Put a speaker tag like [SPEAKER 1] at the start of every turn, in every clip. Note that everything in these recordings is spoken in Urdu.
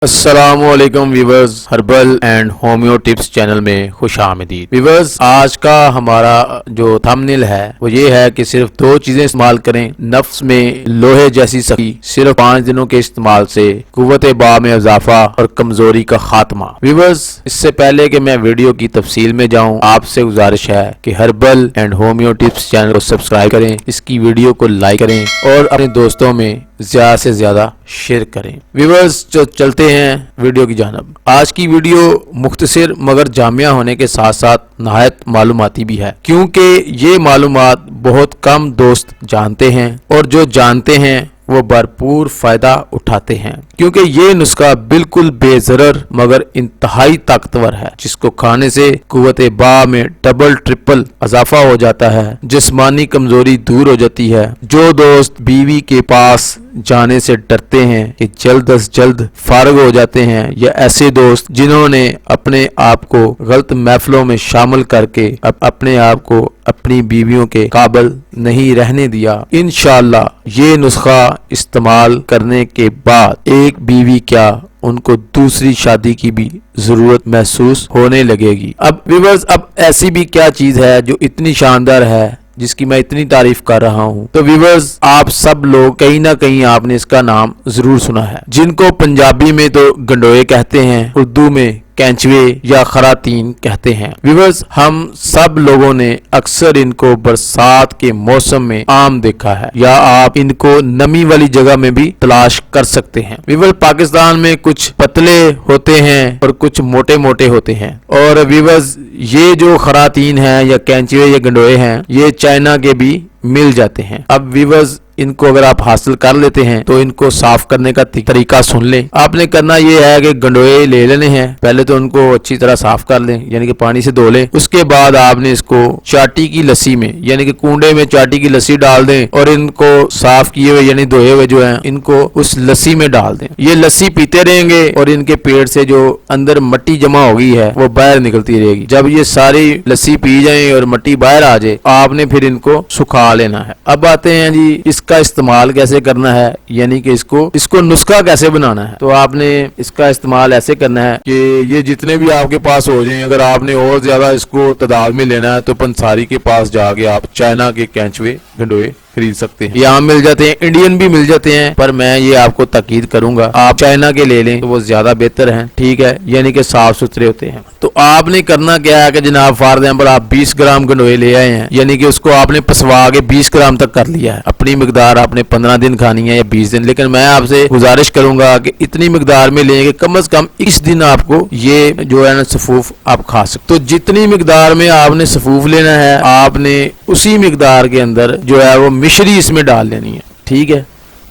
[SPEAKER 1] السلام علیکم viewers, herbal and homeo tips channel میں خوش آمدید۔ ویورز، آج کا ہمارا جو تھمبنیل ہے وہ یہ ہے کہ صرف 2 چیزیں استعمال کریں، نفس میں لوہے جیسی سختی، صرف 5 دنوں کے استعمال سے قوت با میں اضافہ اور کمزوری کا خاتمہ۔ ویورز، اس سے پہلے کہ میں ویڈیو کی تفصیل میں جاؤں، آپ سے گزارش ہے کہ herbal and homeo tips channel کو سبسکرائب کریں، اس کی ویڈیو کو لائک کریں اور اپنے دوستوں میں زیادہ سے زیادہ شیئر کریں۔ ویورز، چلتے ہیں ویڈیو کی جانب۔ آج کی ویڈیو مختصر مگر جامع ہونے کے ساتھ ساتھ نہایت معلوماتی بھی ہے، کیونکہ یہ معلومات بہت کم دوست جانتے ہیں اور جو جانتے ہیں وہ بھرپور فائدہ اٹھاتے ہیں، کیونکہ یہ نسخہ بالکل بے ضرر مگر انتہائی طاقتور ہے، جس کو کھانے سے قوت با میں ڈبل ٹرپل اضافہ ہو جاتا ہے، جسمانی کمزوری دور ہو جاتی ہے۔ جو دوست بیوی کے پاس جانے سے ڈرتے ہیں کہ جلد از جلد فارغ ہو جاتے ہیں، یا ایسے دوست جنہوں نے اپنے آپ کو غلط محفلوں میں شامل کر کے اپنے آپ کو اپنی بیویوں کے قابل نہیں رہنے دیا، انشاءاللہ یہ نسخہ استعمال کرنے کے بعد ایک بیوی کیا ان کو دوسری شادی کی بھی ضرورت محسوس ہونے لگے گی۔ اب ویورز، اب ایسی بھی کیا چیز ہے جو اتنی شاندار ہے جس کی میں اتنی تعریف کر رہا ہوں؟ تو ویورز، آپ سب لوگ کہیں نہ کہیں آپ نے اس کا نام ضرور سنا ہے، جن کو پنجابی میں تو گنڈوئے کہتے ہیں، اردو میں کینچوے یا خراتین کہتے ہیں۔ ویورز، ہم سب لوگوں نے اکثر ان کو برسات کے موسم میں عام دیکھا ہے، یا آپ ان کو نمی والی جگہ میں بھی تلاش کر سکتے ہیں۔ ویورز، پاکستان میں کچھ پتلے ہوتے ہیں اور کچھ موٹے موٹے ہوتے ہیں، اور ویورز یہ جو خراتین ہیں یا کینچوے یا گنڈوئے ہیں، یہ چائنا کے بھی مل جاتے ہیں۔ اب ویورز، ان کو اگر آپ حاصل کر لیتے ہیں تو ان کو صاف کرنے کا طریقہ سن لیں۔ آپ نے کرنا یہ ہے کہ گنڈوئے لے لینے ہیں، پہلے تو ان کو اچھی طرح صاف کر لیں، یعنی کہ پانی سے دھو لیں۔ اس کے بعد آپ نے اس کو چاٹی کی لسی میں، یعنی کہ کنڈے میں چاٹی کی لسی ڈال دیں، اور ان کو صاف کیے ہوئے یعنی دھوئے ہوئے جو ہیں ان کو اس لسی میں ڈال دیں۔ یہ لسی پیتے رہیں گے اور ان کے پیٹ سے جو اندر مٹی جمع ہو گئی ہے وہ باہر نکلتی رہے گی۔ جب یہ ساری لسی پی جائیں اور مٹی باہر آ جائے، آپ نے پھر ان کو سکھا لینا ہے۔ اب آتے ہیں جی اس کا استعمال کیسے کرنا ہے، یعنی کہ اس کو نسخہ کیسے بنانا ہے۔ تو آپ نے اس کا استعمال ایسے کرنا ہے کہ یہ جتنے بھی آپ کے پاس ہو جائیں، اگر آپ نے اور زیادہ اس کو تعداد میں لینا ہے تو پنساری کے پاس جا کے آپ چائنا کے کینچوے گنڈوئے خرید سکتے ہیں۔ یہاں مل جاتے ہیں، انڈین بھی مل جاتے ہیں، پر میں یہ آپ کو تاکید کروں گا آپ چائنا کے لے لیں تو وہ زیادہ بہتر ہیں، ٹھیک ہے، یعنی کہ صاف ستھرے ہوتے ہیں۔ تو آپ نے کرنا کیا ہے کہ جناب فار ایگزامپل آپ 20 گرام گنڈوئے لے آئے ہیں، یعنی کہ اس کو آپ نے پسوا کے 20 گرام تک کر لیا ہے۔ اپنی مقدار آپ نے 15 دن کھانی ہے یا 20 دن، لیکن میں آپ سے گزارش کروں گا کہ اتنی مقدار میں لیں کہ کم از کم 20 دن آپ کو یہ جو ہے نا سفوف آپ کھا سکتے۔ تو جتنی مقدار میں آپ نے سفوف لینا ہے، آپ نے اسی مقدار کے اندر جو ہے وہ مشری اس میں ڈال لینی ہے، ٹھیک ہے۔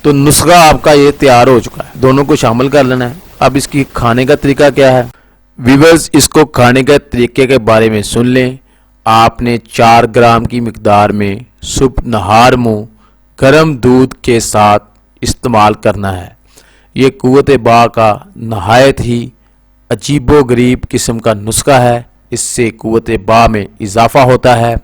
[SPEAKER 1] تو نسخہ آپ کا یہ تیار ہو چکا ہے، دونوں کو شامل کر لینا ہے۔ اب اس کی کھانے کا طریقہ کیا ہے؟ ویورز، اس کو کھانے کے طریقے کے بارے میں سن لیں۔ آپ نے 4 گرام کی مقدار میں صبح نہار منہ گرم دودھ کے ساتھ استعمال کرنا ہے۔ یہ قوت با کا نہایت ہی عجیب و غریب قسم کا نسخہ ہے۔ اس سے قوت با میں اضافہ ہوتا ہے،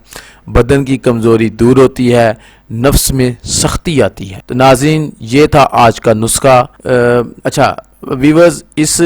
[SPEAKER 1] بدن کی کمزوری دور ہوتی ہے، نفس میں سختی آتی ہے۔ تو ناظرین، یہ تھا آج کا نسخہ۔ اچھا ویورز، اس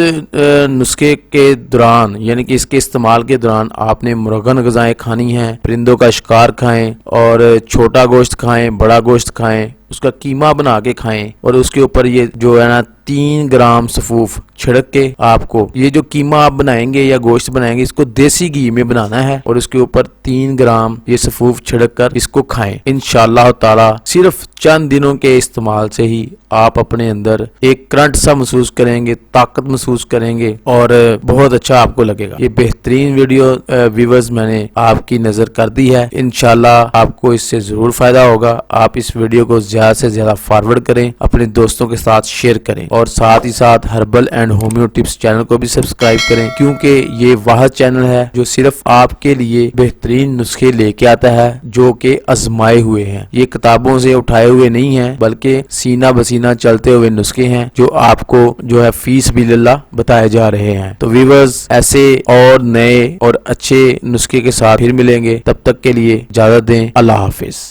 [SPEAKER 1] نسخے کے دوران، یعنی کہ اس کے استعمال کے دوران آپ نے مرغن غذائیں کھانی ہیں، پرندوں کا شکار کھائیں، اور چھوٹا گوشت کھائیں، بڑا گوشت کھائیں، اس کا قیمہ بنا کے کھائیں، اور اس کے اوپر یہ جو ہے نا 3 گرام سفوف چھڑک کے آپ کو یہ جو قیمہ آپ بنائیں گے یا گوشت بنائیں گے، اس کو دیسی گھی میں بنانا ہے، اور اس کے اوپر 3 گرام یہ سفوف چھڑک کر اس کو کھائیں۔ انشاءاللہ تعالی صرف چند دنوں کے استعمال سے ہی آپ اپنے اندر ایک کرنٹ سا محسوس کریں گے، طاقت محسوس کریں گے، اور بہت اچھا آپ کو لگے گا۔ یہ بہترین ویڈیو ویورز میں نے آپ کی نظر کر دی ہے، انشاءاللہ آپ کو اس سے ضرور فائدہ ہوگا۔ آپ اس ویڈیو کو زیادہ سے زیادہ فارورڈ کریں، اپنے دوستوں کے ساتھ شیئر کریں، اور ساتھ ہی ساتھ herbal and homeo tips channel کو بھی سبسکرائب کریں، کیونکہ یہ واحد چینل ہے جو صرف آپ کے لیے بہترین نسخے لے کے آتا ہے، جو کہ آزمائے ہوئے ہیں۔ یہ کتابوں سے اٹھائے ہوئے نہیں ہیں، بلکہ سینہ بسینہ چلتے ہوئے نسخے ہیں جو آپ کو جو ہے فی سبیل اللہ بتائے جا رہے ہیں۔ تو ویورز، ایسے اور نئے اور اچھے نسخے کے ساتھ پھر ملیں گے، تب تک کے لیے اجازت دیں، اللہ حافظ۔